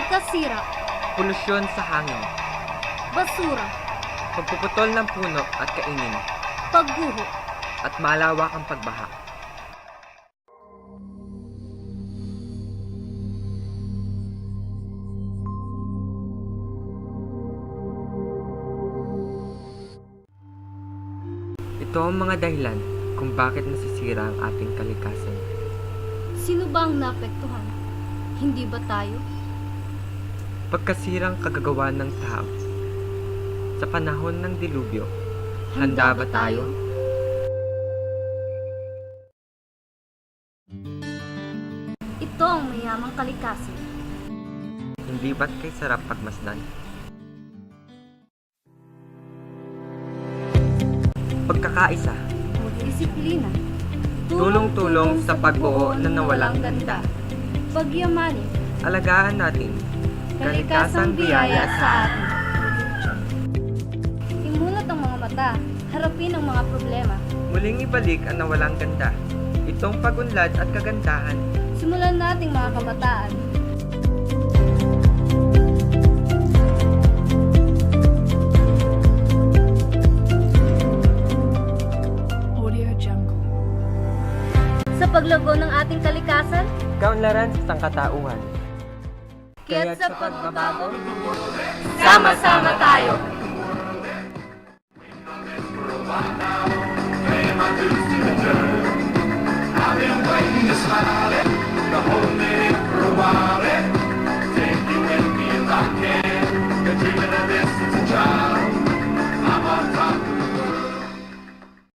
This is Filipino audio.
pagkasira, polusyon sa hangin, basura, pagpuputol ng puno at kaingin, pagguho, at malawak ang pagbaha. Ito ang mga dahilan kung bakit nasisira ang ating kalikasan. Sino ba ang naapektuhan? Hindi ba tayo? Pagkasirang kagagawa ng tao. Sa panahon ng dilubyo, handa ba tayo? Ito ang mayamang kalikasan. Hindi ba't kay sarap pagmasdan? Pagkakaisa, Disiplina. tulong-tulong sa pagbuo ng nawalang ganda. Pagyamanin. Alagaan natin Kalikasang biyaya sa atin. Imulat ang mga mata. Harapin ang mga problema. Muling ibalik ang nawalang ganda. Itong pagunlad at kagandahan. Simulan nating mga kabataan. Sa paglago ng ating kalikasan, Kaunlaran sa sangkatauhan. kaya't sa pagbabago, Sama-sama tayo! I've been waiting this